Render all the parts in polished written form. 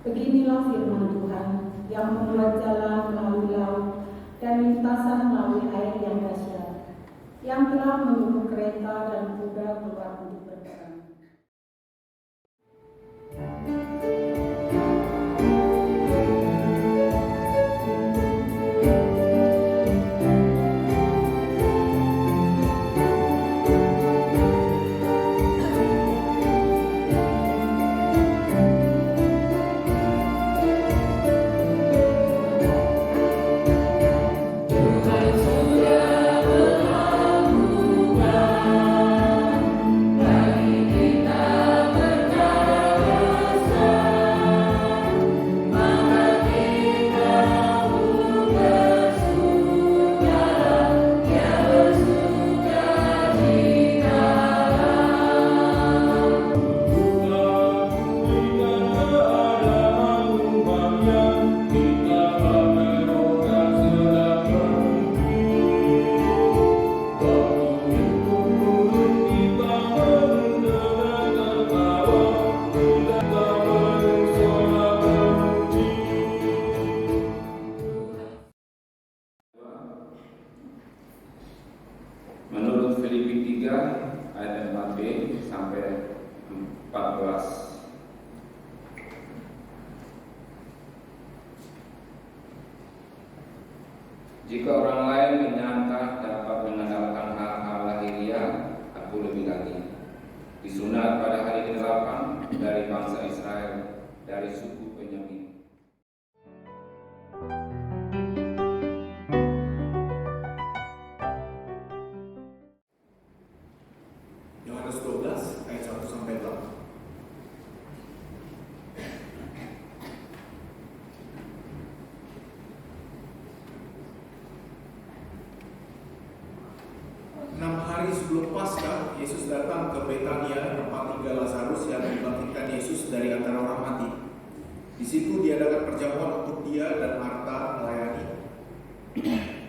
Beginilah firman Tuhan yang membuat jalan melalui laut dan lintasan melalui air yang dahsyat, yang telah menyuruh kereta dan kuda keluar untuk berperang. Menurut Filipi 3 ayat 4b sampai 14. Jika orang lain menyangka dapat mengandalkan hal-hal lahiriah, aku lebih lagi. Disunat pada hari ke-8 dari bangsa Israel, dari suku Benyamin. Yohanes 12 ayat 1 sampai 8. Hari sebelum Paskah, Yesus datang ke Betania, tempat tinggal Lazarus yang dibangkitkan Yesus dari antara orang mati. Di situ diadakan perjamuan untuk dia dan Marta melayani.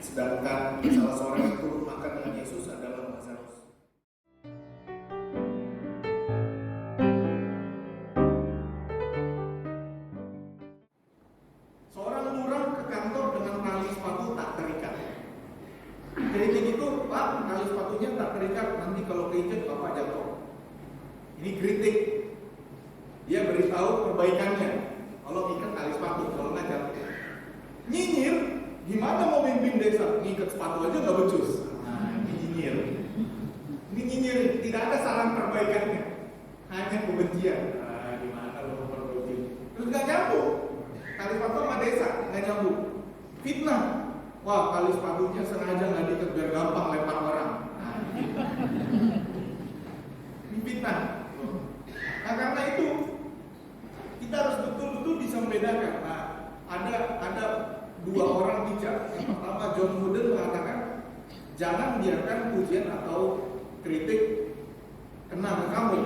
Sedangkan salah seorang yang turut makan dengan Yesus adalah Lazarus. Seorang lurah ke kantor dengan tali sepatu tak terikat. Kritik itu, Pak, tali sepatunya tak terikat, nanti kalau keinjek Bapak jatuh. Ini kritik. Dia beritahu perbaikannya. Kalau ikat tali sepatu, kalau nggak jatuh. Nyinyir, gimana mau bimbing desa? Ngikat sepatu aja nggak becus. Nah, ini nyinyir. Ini nyinyir, tidak ada saran perbaikannya. Hanya kebencian. Nah, gimana lo mau perbaiki? Terus nggak nyambung. Tali sepatu sama desa, nggak nyambung. Fitnah. Wah, tali sepatunya sengaja nggak diikat biar gampang lempar orang. Nah, ini fitnah. Nah, karena itu kita harus betul-betul bisa membedakan. Nah, ada dua orang bijak. Yang pertama, John Wooden mengatakan, jangan biarkan pujian atau kritik kena ke kamu.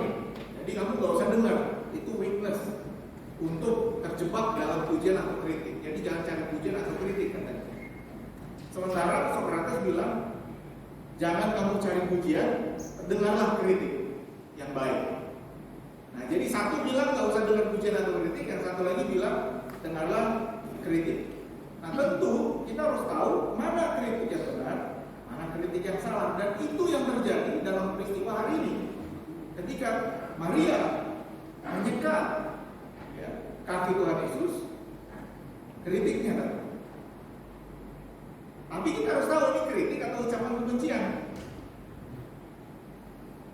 Jadi kamu nggak usah dengar. Itu weakness untuk terjebak dalam pujian atau kritik. Jadi jangan cari pujian atau kritik, katanya. Sementara Socrates bilang, jangan kamu cari pujian, dengarlah kritik yang baik. Nah, jadi satu bilang nggak usah dengar pujian atau kritik, yang satu lagi bilang dengarlah kritik. Nah, tentu kita harus tahu mana kritik yang benar, mana kritik yang salah, dan itu yang terjadi dalam peristiwa hari ini. Ketika Maria menyekat kaki Tuhan Yesus, kritiknya datang. Tapi kita harus tahu ini kritik atau ucapan kebencian.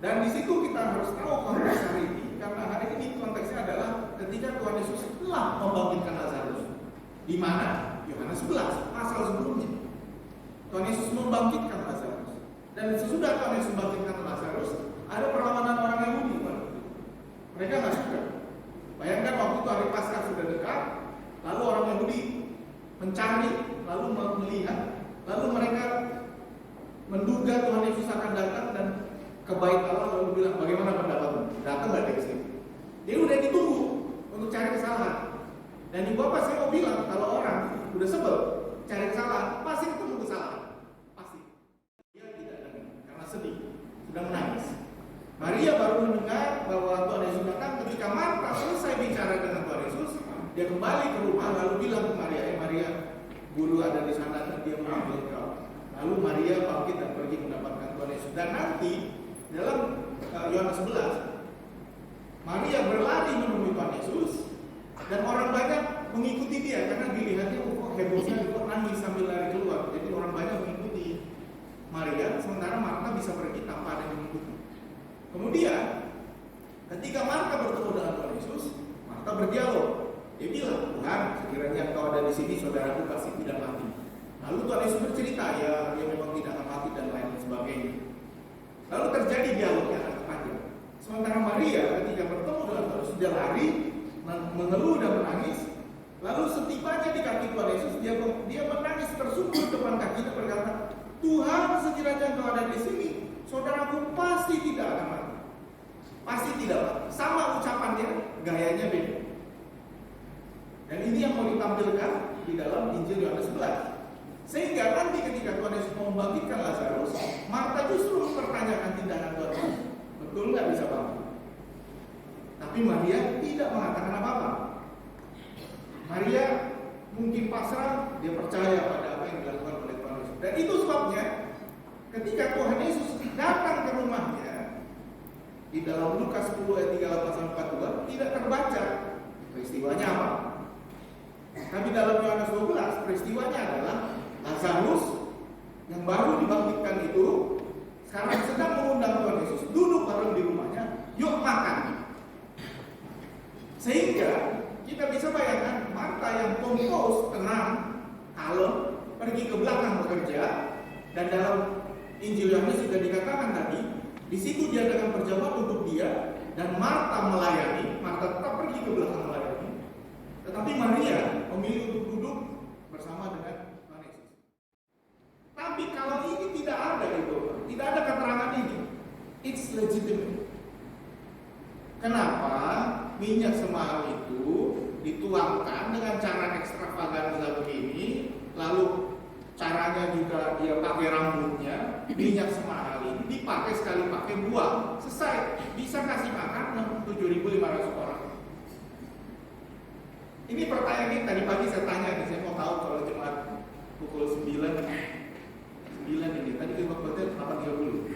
Dan di situ kita harus tahu konteks hari ini, karena hari ini konteksnya adalah ketika Tuhan Yesus telah membangkitkan Lazarus. Di mana? Yohanes 11 pasal sebelumnya. Tuhan Yesus membangkitkan Lazarus. Dan sesudah Tuhan Yesus membangkitkan Lazarus, ada perlawanan orang Yahudi. Mereka nggak suka. Bayangkan waktu itu hari Paskah sudah dekat, lalu orang Yahudi mencari, lalu melihat, lalu mereka menduga Tuhan Yesus akan datang dan ke bait Allah, lalu bilang, bagaimana pendapatmu? Datang nggak dari sini? Dia udah ditunggu untuk cari kesalahan. Dan ibu bapak saya mau bilang, kalau orang udah sebel cari kesalahan, pasti ketemu kesalahan, pasti. Dia tidak dengar karena sedih, sudah menangis. Maria baru mendengar bahwa Tuhan Yesus datang ketika Marta selesai bicara dengan Tuhan Yesus. Dia kembali ke rumah lalu bilang ke Maria, Maria, guru ada di sana dan dia mengambil kau. Lalu Maria bangkit dan pergi mendapatkan Tuhan Yesus. Dan nanti dalam Yohanes 11, Maria berlari menemui Tuhan Yesus dan orang banyak mengikuti dia karena dilihatnya kok heboh sekali, kok nangis sambil lari keluar. Jadi orang banyak mengikuti Maria, sementara Marta bisa pergi tanpa ada yang mengikuti. Kemudian ketika Marta bertemu dengan Tuhan Yesus, Marta berdialog. Dia bilang, Tuhan, sekiranya Engkau ada di sini, saudaraku pasti tidak mati. Lalu Tuhan Yesus bercerita, ya dia memang tidak akan mati dan lain sebagainya. Lalu terjadi dialog yang agak panjang. Sementara Maria ketika bertemu dengan Tuhan Yesus, dia lari, mengeluh dan menangis. Lalu setibanya di kaki Tuhan Yesus, dia menangis tersungkur depan kakinya berkata, Tuhan, sekiranya Engkau ada di sini, saudaraku pasti tidak akan mati. Pasti tidak mati. Sama ucapannya, gayanya beda. Dan ini yang mau ditampilkan di dalam Injil Yohanes 11. Sehingga nanti ketika Tuhan Yesus mau membangkitkan Lazarus, Marta justru mempertanyakan tindakan Tuhan Yesus. Betul nggak bisa bangun? Tapi Maria tidak mengatakan apa-apa. Maria mungkin pasrah, dia percaya pada apa yang dilakukan oleh Tuhan Yesus. Dan itu sebabnya ketika Tuhan Yesus datang ke rumahnya, di dalam Lukas 10 ayat 38-42 tidak terbaca peristiwanya apa. Tapi dalam Yohanes 12 peristiwanya adalah Lazarus yang baru dibangkitkan itu sekarang sedang mengundang Tuhan Yesus duduk bareng di rumahnya, yuk makan. Sehingga kita bisa bayangkan Marta yang kompos, tenang, kalem, pergi ke belakang bekerja. Dan dalam Injil Yohanes juga dikatakan tadi, di situ dia dengan berjamaah untuk dia, dan Marta melayani. Marta tetap pergi ke belakang melayani, tetapi Maria memilih untuk duduk bersama dengan Tuhan Yesus. Tapi kalau ini tidak ada itu, tidak ada keterangan ini, it's legitimate. Kenapa minyak semahal itu dituangkan dengan cara ekstravaganza begini, lalu caranya juga dia pakai rambutnya, minyak semahal ini dipakai sekali pakai buang, selesai, bisa kasih makan 7.500 orang. Ini pertanyaan ini tadi pagi saya tanya nih, saya mau tahu kalau jemaat pukul 9 ini, tadi di waktu 8.30.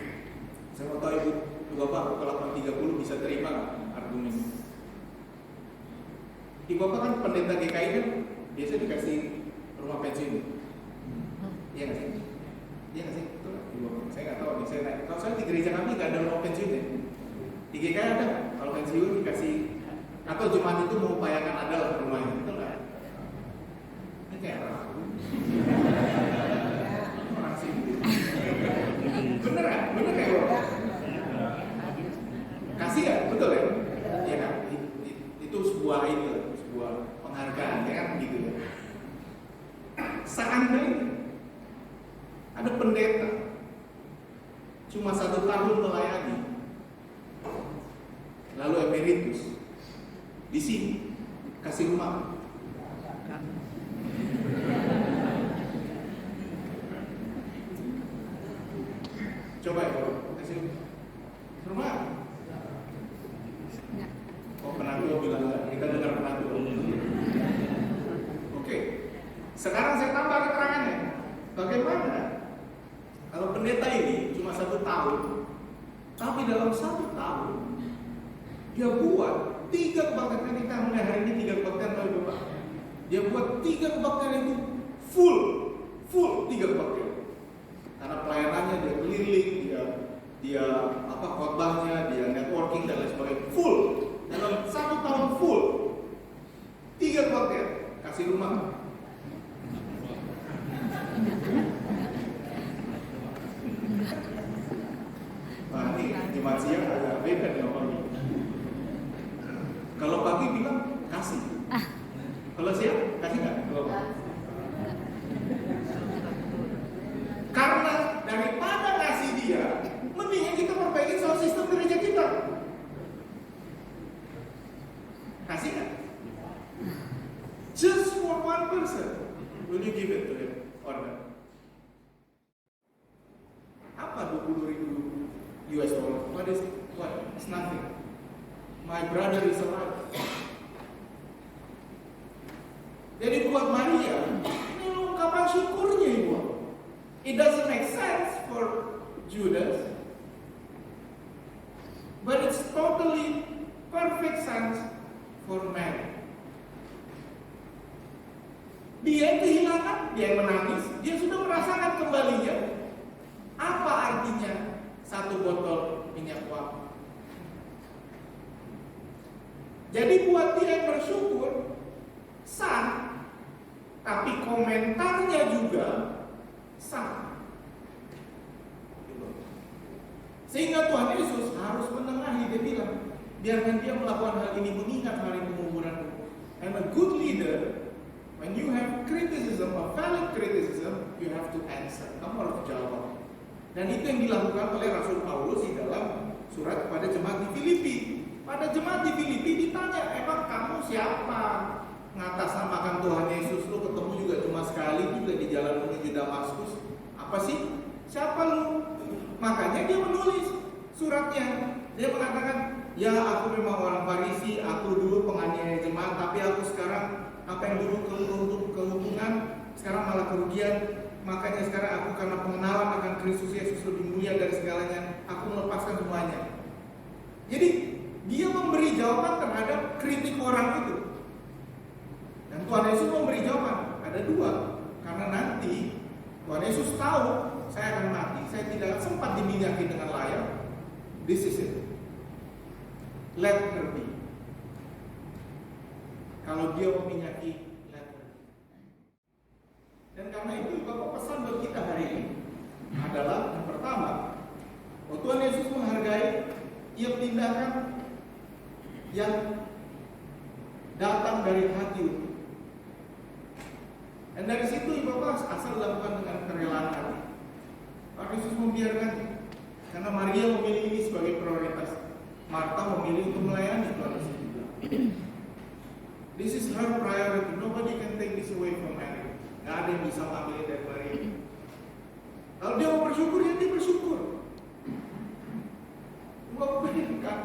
Saya mau tahu ibu bapak pukul 8.30 bisa terima argumen. Ibu bapak kan pendeta GKI kan biasa dikasih rumah pensiun. Iya nggak sih? Iya nggak sih? Betul nggak? Ibu bapak, saya nggak tahu nih. Kalau saya di gereja kami nggak ada rumah pensiun ya. Di GKI ada. Kalau pensiun dikasih, atau jemaat itu mengupayakan ada lah rumahnya, betul nggak? Ini kayak orang sini. Bener kan? Bener kayak kasih ya, betul ya? Iya kan? Itu sebuah sebuah penghargaan ya kan gitu ya. Seandainya ada pendeta cuma 1 tahun melayani, lalu emeritus di sini kasih rumah. Coba ya, kasih rumah. Oh, penatu bilang enggak. Kita dengar penatu. Oke. Sekarang saya tambah keterangannya. Bagaimana kalau pendeta ini cuma 1 tahun, tapi dalam 1 tahun dia buat 3 kebaktian. Kita mulai hari ini 3 kebaktian tahu Bapak. Dia buat 3 kebaktian itu full 3 kebaktian. Karena pelayanannya dia keliling, dia khotbahnya, dia networking dan lain sebagainya full. Dalam 1 tahun full 3 kebaktian, kasih rumah. Nah ini jemaat siang agak beda nih orang. Kalau pagi bilang kasih, kalau siang kasih nggak? Karena daripada kasih dia, mendingan kita perbaiki soal sistem gereja kita. Kasih nggak? Just for one person, will you give it to him or not? Apa 20.000 US dollar? What is it? What? It's nothing. My brother is alive. Judas, but it's totally perfect sense for Mary. Dia kehilangan, dia menangis, dia sudah merasakan kembalinya. Apa artinya satu botol minyak wangi? Jadi buat dia yang bersyukur sah, tapi komentarnya juga sah. Sehingga Tuhan Yesus harus menengahi, dia bilang, biarkan dia melakukan hal ini mengingat hari penguburanku. And a good leader, when you have criticism, a valid criticism, you have to answer. Kamu harus jawab. Dan itu yang dilakukan oleh Rasul Paulus di dalam surat kepada jemaat di Filipi. Pada jemaat di Filipi ditanya, emang kamu siapa? Ngatasnamakan Tuhan Yesus, lu ketemu juga cuma sekali juga di jalan menuju Damaskus. Apa sih? Siapa lu? Makanya dia menulis suratnya. Dia mengatakan, ya aku memang orang Farisi, aku dulu penganiaya jemaat, tapi aku sekarang apa yang dulu keuntungan sekarang malah kerugian. Makanya sekarang aku karena pengenalan akan Kristus Yesus lebih mulia dari segalanya, aku melepaskan semuanya. Jadi dia memberi jawaban terhadap kritik orang itu. Dan Tuhan Yesus memberi jawaban. Ada dua. Karena nanti Tuhan Yesus tahu saya akan mati, saya tidak akan sempat diminyaki dengan layak. This is it. Let her be. Kalau dia meminyaki, let her be. Dan karena itu Bapak pesan buat kita hari ini adalah yang pertama, bahwa Tuhan Yesus menghargai tiap tindakan yang datang dari hati. Dan dari situ Bapak asal dilakukan dengan kerelaan hati. Tuhan Yesus membiarkan, karena Maria memilih ini sebagai prioritas. Marta memilih untuk melayani. Tuhan Yesus juga. This is her priority. Nobody can take this away from Mary. Gak ada yang bisa mengambil dari Maria. Kalau dia mau bersyukur, ya dia bersyukur. Bapak bayangkan,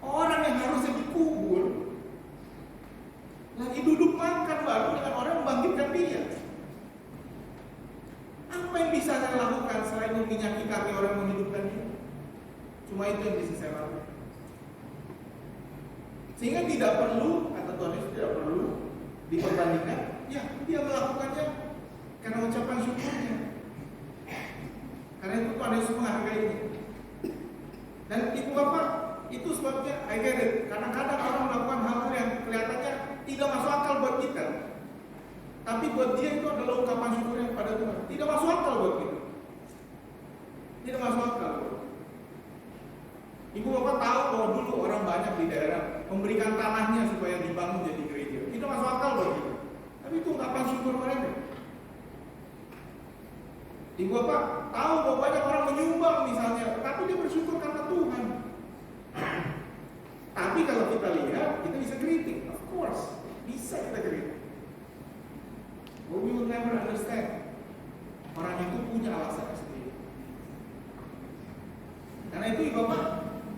orang yang harusnya dikubur lagi duduk makan baru dengan orang membangkitkan dia. Apa yang bisa saya lakukan selain meminyaki kaki orang menghidupkan dia? Cuma itu yang bisa saya lakukan. Sehingga tidak perlu, kata Tuhan Yesus, tidak perlu diperbandingkan. Ya, dia melakukannya karena ucapan syukurnya. Karena itu Tuhan Yesus menghargainya. Dan ibu bapak, itu sebabnya I get it. Kadang-kadang orang melakukan hal-hal yang kelihatannya tidak masuk akal buat kita, tapi buat dia itu adalah ungkapan syukurnya kepada Tuhan. Tidak masuk akal buat kita. Tidak masuk akal. Ibu bapak tahu bahwa dulu orang banyak di daerah memberikan tanahnya supaya dibangun jadi gereja. Tidak masuk akal buat kita, tapi itu ungkapan syukur mereka. Ibu bapak tahu bahwa banyak orang menyumbang misalnya, tapi dia bersyukur karena Tuhan. Tapi kalau kita lihat, kita bisa kritik. Of course, bisa kita kritik. But we will never understand. Orang itu punya alasan sendiri. Karena itu ibu bapak,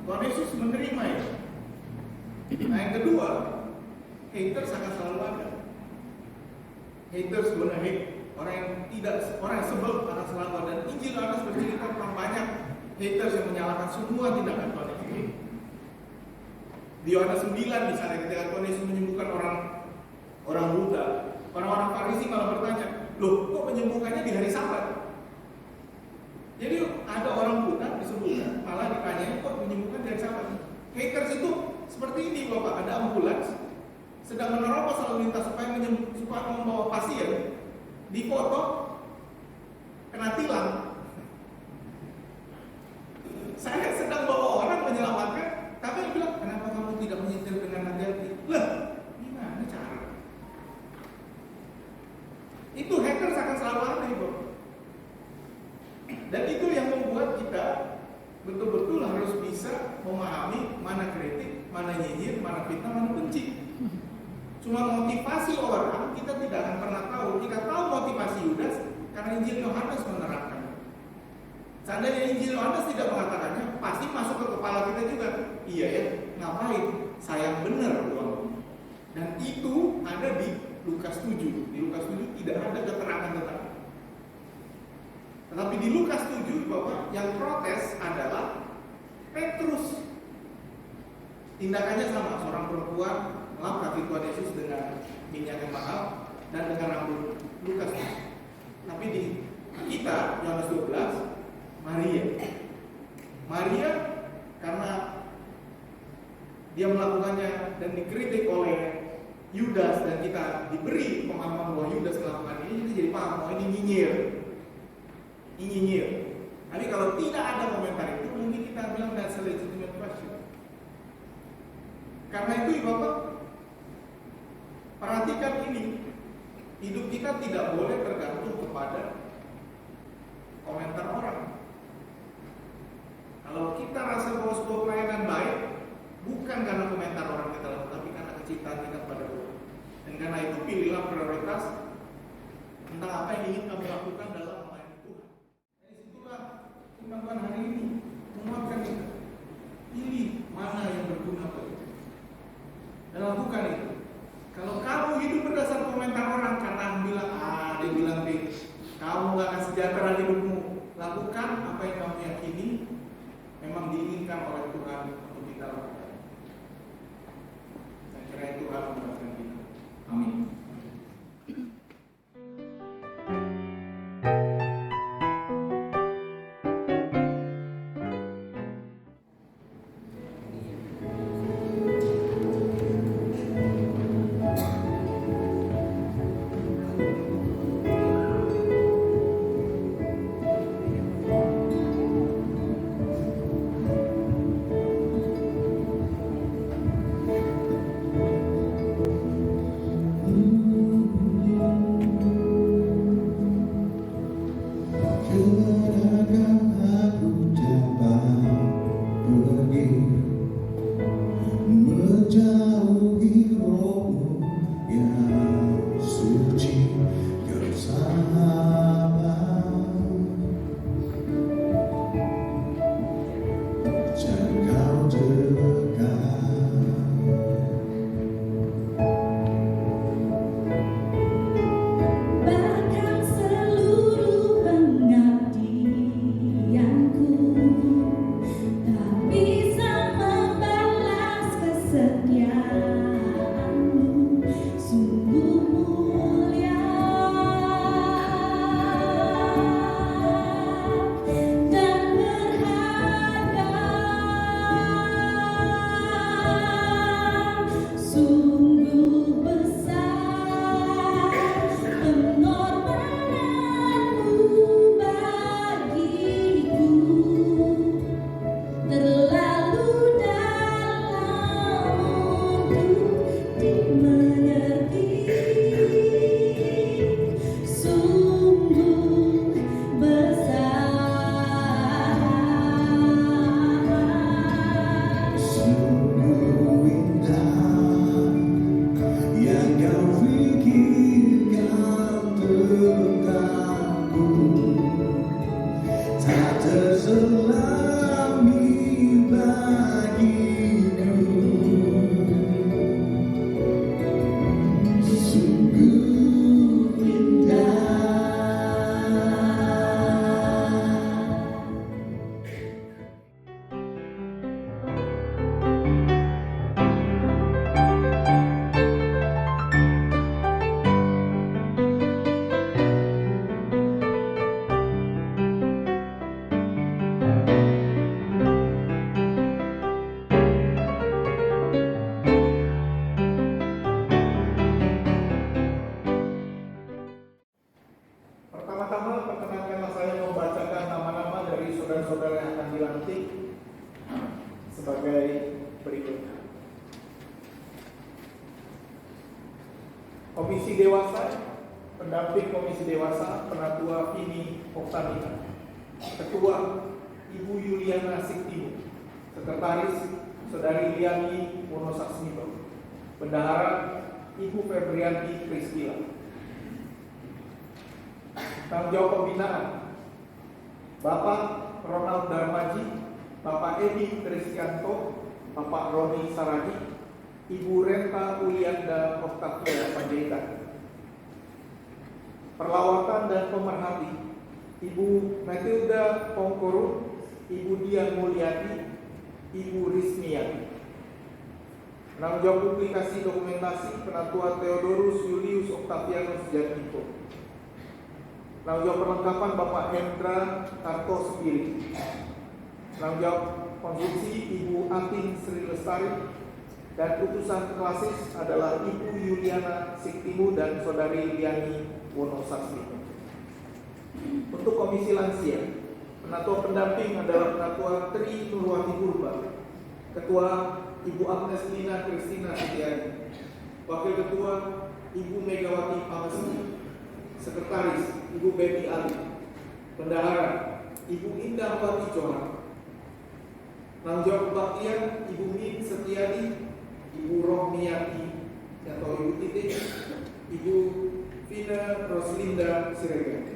Tuhan Yesus menerima ya. Nah yang kedua, haters akan selalu ada. Haters sebenarnya orang yang sebel akan selalu ada. Dan Injil Yohanes bercerita tentang banyak haters yang menyalahkan semua tindakan Tuhan Yesus. Di Yohanes 9 misalnya ketika Tuhan Yesus menyembuhkan orang buta, orang-orang Farisi malah bertanya, loh kok menyembuhkannya di hari Sabat? Jadi ada orang buta disembuhkan, malah ditanya kok menyembuhkan di hari Sabat. Haters itu seperti ini Bapak, ada ambulans sedang menerobos lalu lintas supaya membawa pasien, dipoto kena tilang. Saya sedang bawa orang menyelamatkan, tapi dia bilang, kenapa kamu tidak menyetir dengan hati-hati? Lah, gimana cara? Itu haters akan selalu ada, Ibu. Dan itu yang membuat kita betul-betul harus bisa memahami mana kritik, mana nyinyir, mana fitnah, mana benci. Cuma motivasi orang kita tidak akan pernah tahu. Kita tahu motivasi Yudas karena Injil Yohanes menerangkan. Seandainya Injil Yohanes tidak mengatakannya, pasti masuk ke kepala kita juga. Iya ya, ngapain? Sayang benar doang. Dan itu ada di Lukas 7. Di Lukas 7 tidak ada keterangan tentang. Tetapi di Lukas 7 bahwa yang protes adalah Petrus. Tindakannya sama, seorang perempuan melap kaki Tuhan Yesus dengan minyak yang mahal dan dengan rambut Lukas. Tapi di kita Yohanes 12, Maria karena dia melakukannya dan dikritik oleh Yudas dan kita diberi pemahaman bahwa Yudas melakukan ini, jadi paham bahwa ini nyinyir. Tapi kalau tidak ada komentar itu, mungkin kita bilang that's a legitimate question. Karena itu Bapak, perhatikan ini, hidup kita tidak boleh tergantung kepada komentar orang. Kalau kita rasa bahwa sebuah pelayanan baik, bukan karena komentar orang kita lakukan, tapi karena kecintaan kita pada Tuhan. Dan karena itu pilihlah prioritas tentang apa yang ingin kamu lakukan dalam melayani Tuhan. Dari situlah firman Tuhan hari ini menguatkan kita. Pilih mana yang berguna bagi kita dan lakukan itu. Kalau kamu hidup berdasar komentar orang karena dia bilang kamu gak akan sejahtera hidupmu, lakukan apa yang kamu yakini memang diinginkan oleh Tuhan untuk kita lakukan. Dan kiranya Tuhan memberkati kita. Amin. Komisi Dewasa, pendamping Komisi Dewasa, Penatua Vini Oktanina, Ketua Ibu Yuliana Siktimo, Sekretaris Saudari Liani Wonosaksmito, Bendahara Ibu Febrianti Priscila. Tanggung jawab pembinaan Bapak Ronald Darmaji, Bapak Edi Kristianto, Bapak Roni Saragi, Ibu Renta Ulianda Oktavia Panjaitan. Perlawatan dan pemerhati Ibu Matilda Pongkorun, Ibu Dian Mulyadi, Ibu Rismiati. Penanggung jawab publikasi dokumentasi Penatua Theodorus Julius Octavianus Jatmiko. Penanggung jawab perlengkapan Bapak Hendra Tarto Sepiri. Penanggung jawab konsumsi Ibu Atin Sri Lestari, dan utusan klasis adalah Ibu Yuliana Siktimu dan Saudari Liani Wonosasri. Untuk komisi lansia, penatua pendamping adalah Penatua Tri Nurwati Purba, Ketua Ibu Agnes Lina Kristina Setiani, Wakil Ketua Ibu Megawati Pamesti, Sekretaris Ibu Betty Ali, Bendahara Ibu Indah Wati Johan, penanggung jawab kebaktian Ibu Min Setiadi, Ibu Rohmiati atau Ibu Titik, Ibu Vina Roslinda Siregar.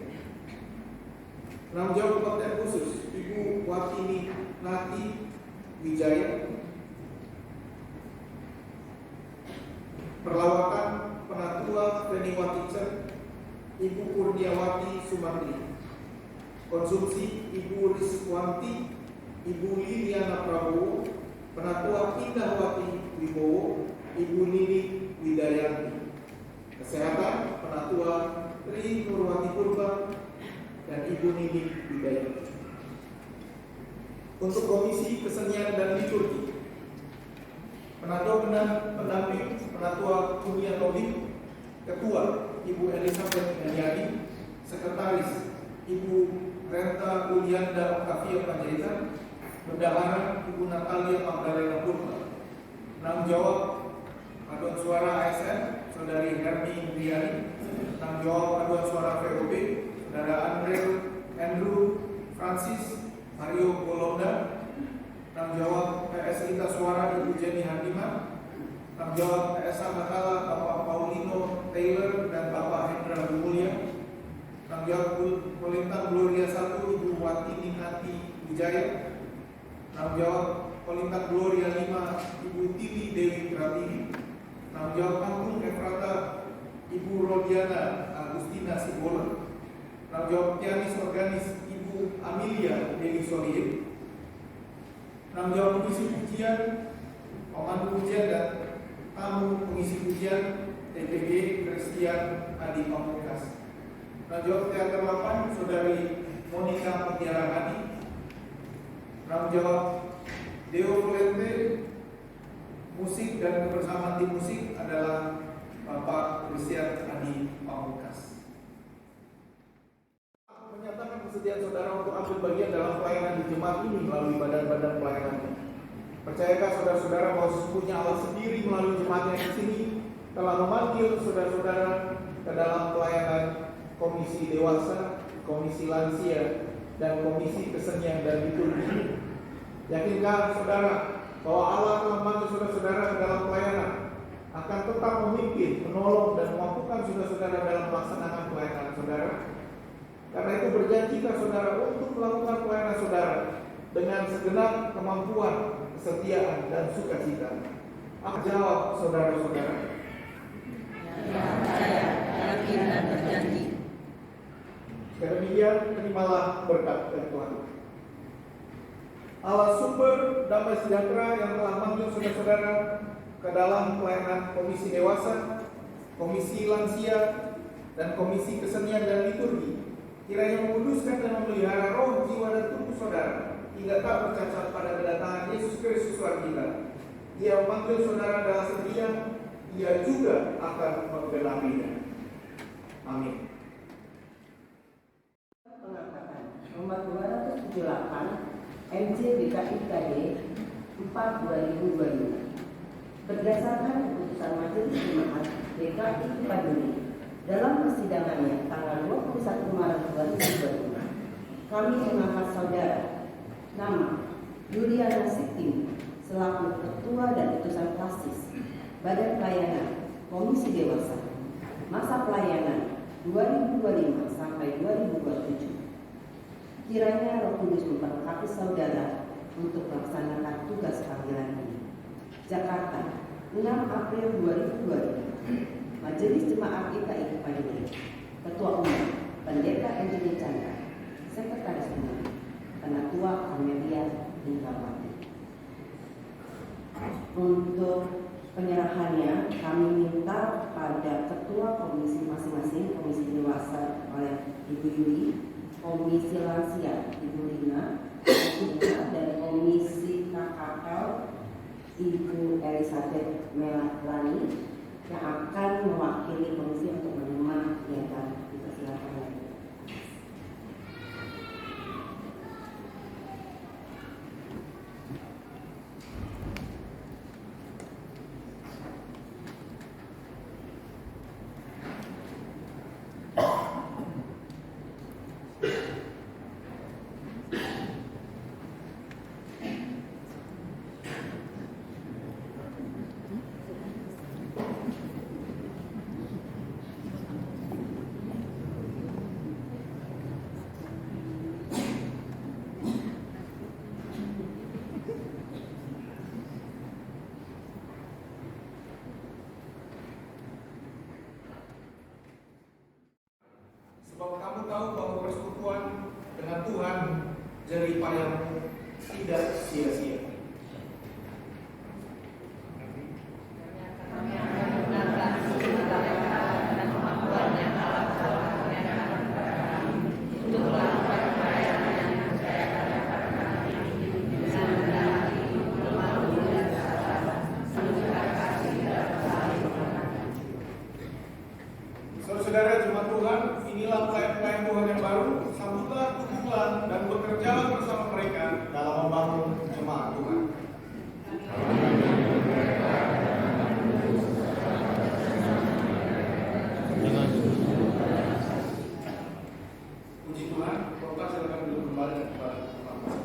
Penanggung jawab kebaktian khusus Ibu Watini Nati Wijaya. Perlawatan Penatua Feniwati Cer, Ibu Kurniawati Sumantri. Konsumsi Ibu Rizwanti, Ibu Liliana Prabowo. Penatua Indahwati Wibowo, Ibu Nini Widayanti. Kesehatan Penatua Tri Nurwati Purba dan Ibu Nini Widayanti. Untuk komisi kesenian dan liturgi, Penatua pendamping Penatua Kunia Tobing, Ketua Ibu Elizabeth Menyadi, Sekretaris Ibu Renta Ulianda Octavia Panjaitan, Bendahara Ibu Natalia Magdalena Purba. Penanggung jawab paduan suara ASN Saudari Hermi Indriani. Penanggung jawab paduan suara VOB Saudara Andrew Francis Mario Bolonda. Penanggung jawab PS Lita Suara Ibu Jenny Handima. Penanggung jawab PSA Makala Bapak Paulino Taylor dan Bapak Hendra Mulya. Penanggung jawab Polintang Gloria 1 Ibu Watini Nati Wijaya. Penanggung jawab Polintang Gloria 5 Ibu Tili Dewi Pratiwi. Penanggung jawab Kampung Efrata Ibu Rodiana Agustina Sibola. Penanggung jawab pianis organis Ibu Amelia Dewi Solihin. Penanggung jawab pengisi pujian, pemandu pujian dan tamu pengisi pujian TPG Christian Adi Pamungkas. Penanggung jawab teater 8 Saudari Monica Mutiara Hadi. Penanggung jawab Deo Volente, musik dan kebersamaan tim musik adalah Bapak Christian Adi Pamungkas. Menyatakan kesediaan saudara untuk ambil bagian dalam pelayanan di jemaat ini melalui badan-badan pelayanannya. Percayakah saudara-saudara bahwa sesungguhnya Allah sendiri melalui jemaatnya di sini telah memanggil saudara-saudara ke dalam pelayanan komisi dewasa, komisi lansia, dan komisi kesenian dan liturgi. Yakinkah saudara bahwa Allah telah memanggil saudara-saudara ke dalam pelayanan, akan tetap memimpin, menolong, dan memampukan saudara-saudara dalam melaksanakan pelayanan saudara? Karena itu berjanjikah saudara untuk melakukan pelayanan saudara dengan segenap kemampuan, kesetiaan, dan sukacita? Apa jawab saudara-saudara? Ya, saya yakin dan berjanji. Demikian, terimalah berkat dari Tuhan. Allah sumber damai sejahtera yang telah memanggil saudara-saudara ke dalam pelayanan komisi dewasa, komisi lansia, dan komisi kesenian dan liturgi, kiranya menguduskan dan memelihara roh, jiwa, dan tubuh saudara hingga tak bercacat pada kedatangan Yesus Kristus Tuhan kita. Ia memanggil saudara adalah setia, ia juga akan menggenapinya. Amin. Pengangkatan nomor 278 MJ BKIKD 4/2025 berdasarkan keputusan Majelis Jemaat DKI Paduri dalam persidangannya tanggal 21 Maret 2025, kami mengangkat saudara nama Yuliana Siktim selaku Ketua dan Utusan Klasis Badan Pelayanan Komisi Dewasa masa pelayanan 2025 sampai 2027. Kiranya Roh Kudus memperlengkapi saudara untuk melaksanakan tugas panggilan ini. Jakarta, 6 April 2025. Majelis Jemaat GKI Paduri. Ketua Umum Pendeta Anthony Chandra. Sekretaris Umum, Ketua Amelia Indrawati. Untuk penyerahannya kami minta pada ketua komisi masing-masing, komisi dewasa oleh Ibu Yuli, komisi lansia Ibu Lina, dan komisi KKL Ibu Elizabeth Melani yang akan mewakili komisi untuk menerima piagam. Dipersilakan. Sebab kamu tahu bahwa persekutuan dengan Tuhan jerih payahmu tidak sia-sia. Saudara-saudara jemaat Tuhan, inilah pelayan-pelayan Tuhan yang baru. Sambutlah, dukunglah, dan bekerjalah bersama mereka dalam membangun jemaat Tuhan. Puji Tuhan, Bapak silakan duduk kembali kepada Bapak.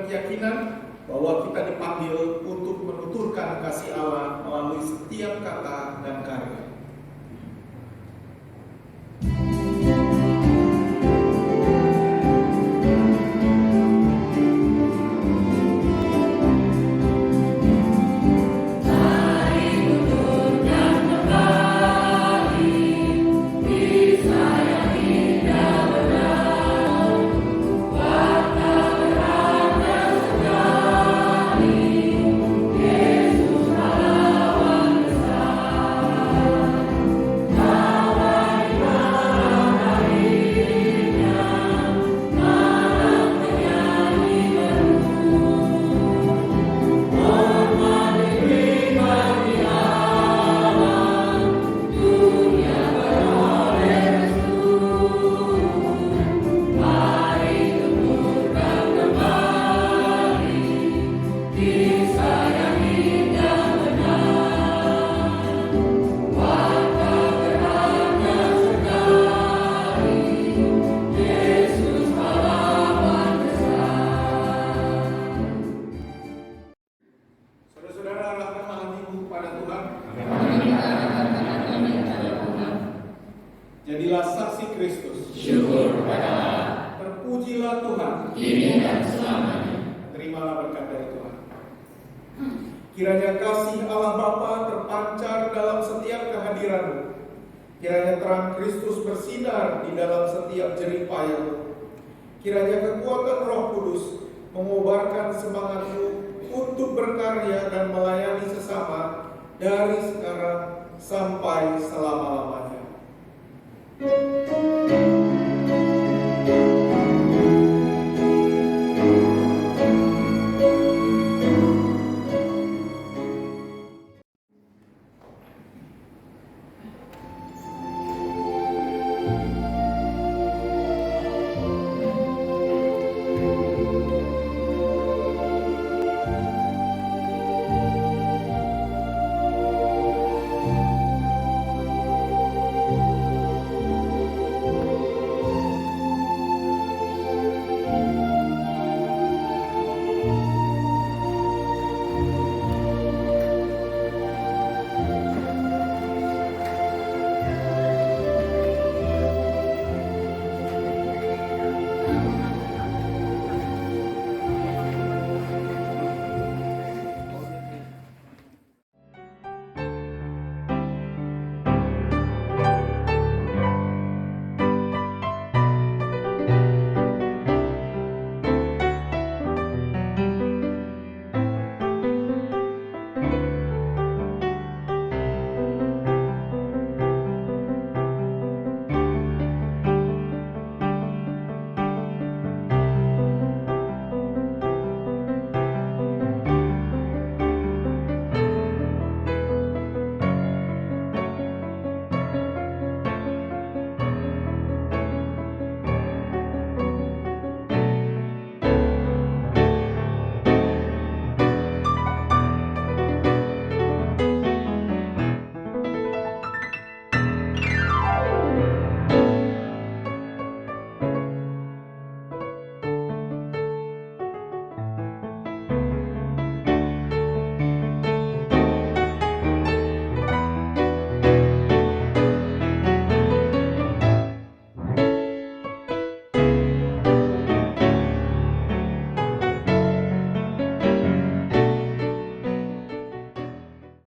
keyakinan bahwa kita dipanggil untuk menuturkan kasih Allah melalui setiap kata dan karya. Jadilah saksi Kristus. Syukur kepada Allah. Terpujilah Tuhan. Kini dan selamanya. Terimalah berkat dari Tuhan. Kiranya kasih Allah Bapa terpancar dalam setiap kehadiran-Mu. Kiranya terang Kristus bersinar di dalam setiap jerih payah-Mu. Kiranya kekuatan Roh Kudus mengobarkan semangat-Mu untuk berkarya dan melayani sesama dari sekarang sampai selama-lamanya.